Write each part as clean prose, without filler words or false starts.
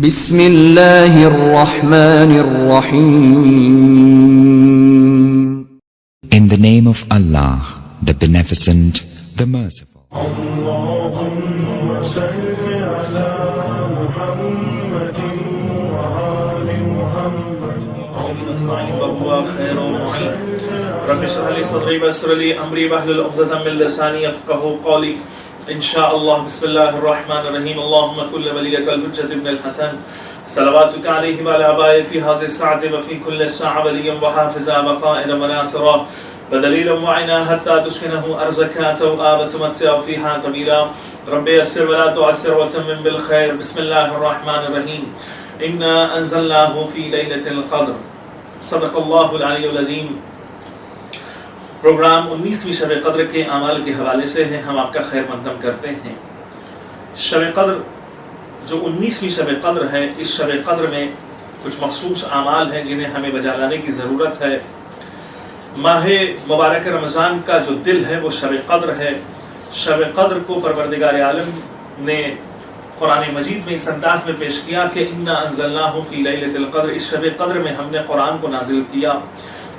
بسم اللہ الرحمن الرحیم. In the name of Allah, the Beneficent, the Merciful. اللهم صل على محمد وآل محمد. اللهم استعين وهو خير معين. رب اشرح لي صدري ويسر لي امري واحلل عقدة من لساني يفقهوا قولي. ان شاء الله. بسم الله الرحمن الرحيم. اللهم كل وليك الحجة ابن الحسن صلواتك عليه وعلى آبائه في هذه الساعة وفي كل ساعة وليا وحافظا وقائدا وناصرا بدليلا وعنا حتى تسكنه أرضك توآب تمتع فيها طويلا. رب يسر ولا تعسر وتمم بالخير. بسم الله الرحمن الرحيم. إنا أنزلناه في ليلة القدر. صدق الله العلي العظيم. پروگرام 19ویں شب قدر کے اعمال کے حوالے سے ہے. ہم آپ کا خیر مقدم کرتے ہیں. شب قدر جو 19ویں شب قدر ہے، اس شب قدر میں کچھ مخصوص اعمال ہیں جنہیں ہمیں بجا لانے کی ضرورت ہے. ماہ مبارک رمضان کا جو دل ہے وہ شب قدر ہے. شب قدر کو پروردگار عالم نے قرآن مجید میں اس انداز میں پیش کیا کہ انا انزلناہ فی لیلۃ القدر. اس شب قدر میں ہم نے قرآن کو نازل کیا.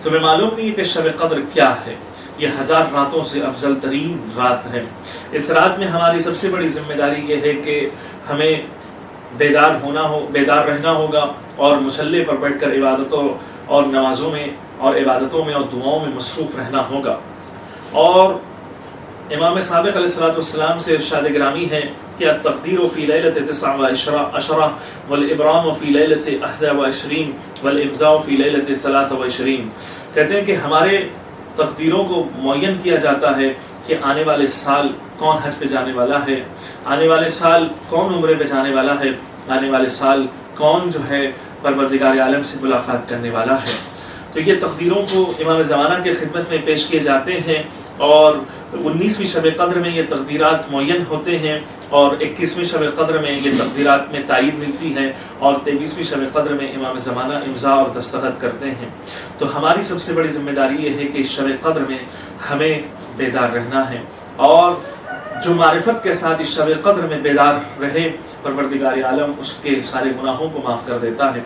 تمہیں معلوم نہیں کہ شب قدر کیا ہے؟ یہ 1000 راتوں سے افضل ترین رات ہے. اس رات میں ہماری سب سے بڑی ذمہ داری یہ ہے کہ ہمیں بیدار رہنا ہوگا اور مصلی پر بیٹھ کر عبادتوں اور نمازوں میں اور عبادتوں میں اور دعاؤں میں مصروف رہنا ہوگا. اور امام صادق علیہ السلام سے ارشاد گرامی ہے کہ التقدیر فی لیلۃ 19 والابرام فی لیلۃ 21 والامضاء فی لیلۃ 23. کہتے ہیں کہ ہمارے تقدیروں کو معین کیا جاتا ہے کہ آنے والے سال کون حج پہ جانے والا ہے، آنے والے سال کون عمرے پہ جانے والا ہے، آنے والے سال کون جو ہے پروردگار عالم سے ملاقات کرنے والا ہے. تو یہ تقدیروں کو امام زمانہ کے خدمت میں پیش کیے جاتے ہیں اور 19ویں شب قدر میں یہ تقدیرات معین ہوتے ہیں اور 21ویں شب قدر میں یہ تقدیرات میں تائید ملتی ہے اور 23ویں شب قدر میں امام زمانہ امضاء اور دستخط کرتے ہیں. تو ہماری سب سے بڑی ذمہ داری یہ ہے کہ اس شب قدر میں ہمیں بیدار رہنا ہے اور جو معرفت کے ساتھ اس شب قدر میں بیدار رہے پروردگار عالم اس کے سارے گناہوں کو معاف کر دیتا ہے.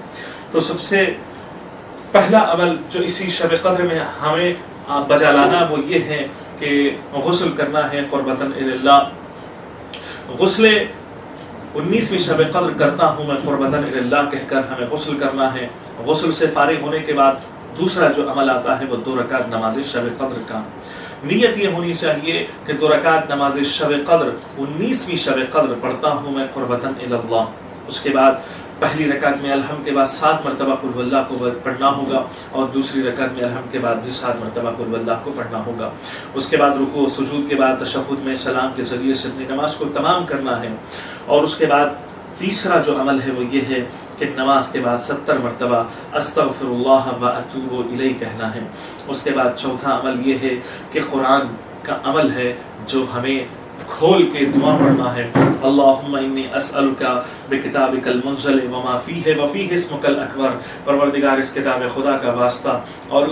تو سب سے پہلا عمل جو اسی شب قدر میں ہمیں بجا لانا وہ یہ ہے کہ غسل کرنا ہے قربتاً اللہ. غسل 19ویں شب قدر کرتا ہوں میں قربتاً اللہ کہہ کر ہمیں غسل کرنا ہے. غسل سے فارغ ہونے کے بعد دوسرا جو عمل آتا ہے وہ 2 رکعت نماز شب قدر کا. نیت یہ ہونی چاہیے کہ 2 رکعت نماز شب قدر 19ویں شب قدر پڑھتا ہوں میں قربتاً اللہ. اس کے بعد پہلی رکعت میں الحمد کے بعد 7 مرتبہ قل هو اللہ کو پڑھنا ہوگا اور دوسری رکعت میں الحمد کے بعد بھی 7 مرتبہ قل هو اللہ کو پڑھنا ہوگا. اس کے بعد رکوع و سجود کے بعد تشہد میں سلام کے ذریعے سے اپنی نماز کو تمام کرنا ہے. اور اس کے بعد تیسرا جو عمل ہے وہ یہ ہے کہ نماز کے بعد 70 مرتبہ استغفر اللہ و اتوب الیہ کہنا ہے. اس کے بعد چوتھا عمل یہ ہے کہ قرآن کا عمل ہے جو ہمیں کھول کے دعا پڑھنا ہے. اللہم انی اسألک بکتابک المنزل وما فیہ وفیہ اسمک الاکبر. پروردگار اس کتاب خدا کا واسطہ اور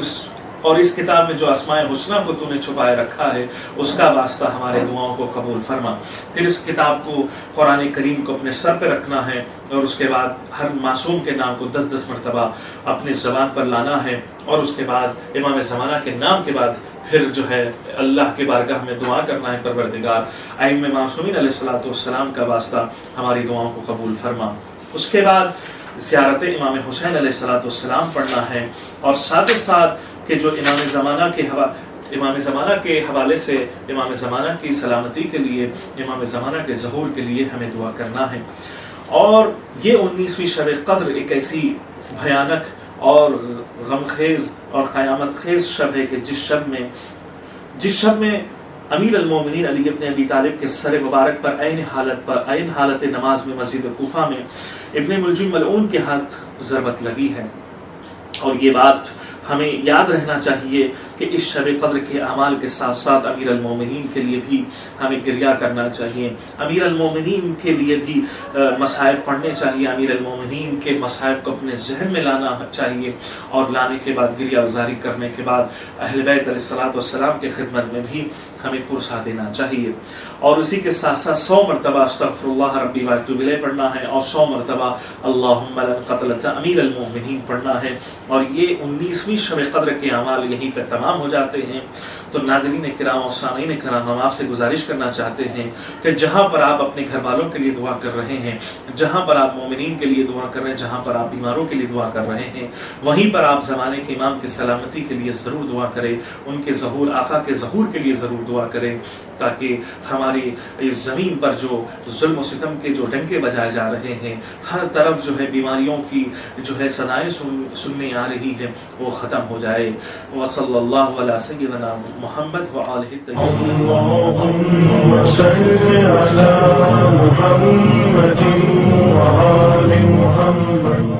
اس کتاب میں جو اسماء حسنہ کو تو نے چھپائے رکھا ہے اس کا واسطہ ہمارے دعاؤں کو قبول فرما. پھر اس کتاب کو قرآن کریم کو اپنے سر پہ رکھنا ہے اور اس کے بعد ہر معصوم کے نام کو 10 مرتبہ اپنی زبان پر لانا ہے. اور اس کے بعد امام زمانہ کے نام کے بعد پھر جو ہے اللہ کے بارگاہ میں دعا کرنا ہے پروردگار ائمہ معصومین علیہ السلام کا واسطہ ہماری دعاؤں کو قبول فرما. اس کے بعد زیارت امام حسین علیہ السلام پڑھنا ہے اور ساتھ ساتھ کہ جو امام زمانہ کے حوالے سے امام زمانہ کی سلامتی کے لیے امام زمانہ کے ظہور کے لیے ہمیں دعا کرنا ہے. اور یہ 19ویں شب قدر ایک ایسی بھیانک اور غمخیز اور قیامت خیز شب ہے کہ جس شب میں امیر المومنین علی ابن ابی طالب کے سر مبارک پر عین حالت نماز میں مسجد کوفہ میں ابن ملجم ملعون کے ہاتھ ضربت لگی ہے. اور یہ بات ہمیں یاد رہنا چاہیے کہ اس شب قدر کے اعمال کے ساتھ ساتھ امیر المومنین کے لیے بھی ہمیں گریہ کرنا چاہیے. امیر المومنین کے لیے بھی مصائب پڑھنے چاہیے. امیر المومنین کے مصائب کو اپنے ذہن میں لانا چاہیے اور لانے کے بعد گریہ وزاری کرنے کے بعد اہل بیت علیہ السلام کی خدمت میں بھی ہمیں پرسہ دینا چاہیے. اور اسی کے ساتھ ساتھ 100 مرتبہ استغفراللہ ربی واتوب الیہ پڑھنا ہے اور 100 مرتبہ اللہم لن قتلت امیر المؤمنین پڑھنا ہے، اور یہ 19ویں شب قدر کے اعمال یہیں پہ تمام ہو جاتے ہیں۔ تو ناظرین کرام اور سامعین کرام، ہم آپ سے گزارش کرنا چاہتے ہیں کہ جہاں پر آپ اپنے گھر والوں کے لیے دعا کر رہے ہیں، جہاں پر آپ مومنین کے لیے دعا کر رہے ہیں، جہاں پر آپ بیماروں کے لیے دعا کر رہے ہیں، وہیں پر آپ زمانے کے امام کی سلامتی کے لیے ضرور دعا کریں، ان کے ظہور، آقا کے ظہور کے لیے ضرور دعا کریں، تاکہ ہماری اس زمین پر جو ظلم و ستم کے جو ڈنکے بجائے جا رہے ہیں، ہر طرف جو ہے بیماریوں کی جو ہے صدائیں سننے آ رہی ہے، وہ ختم ہو جائے۔ وصلی اللہ علی سیدنا محمد وآلہ الطاہرین۔ اللهم صل على محمد وآل محمد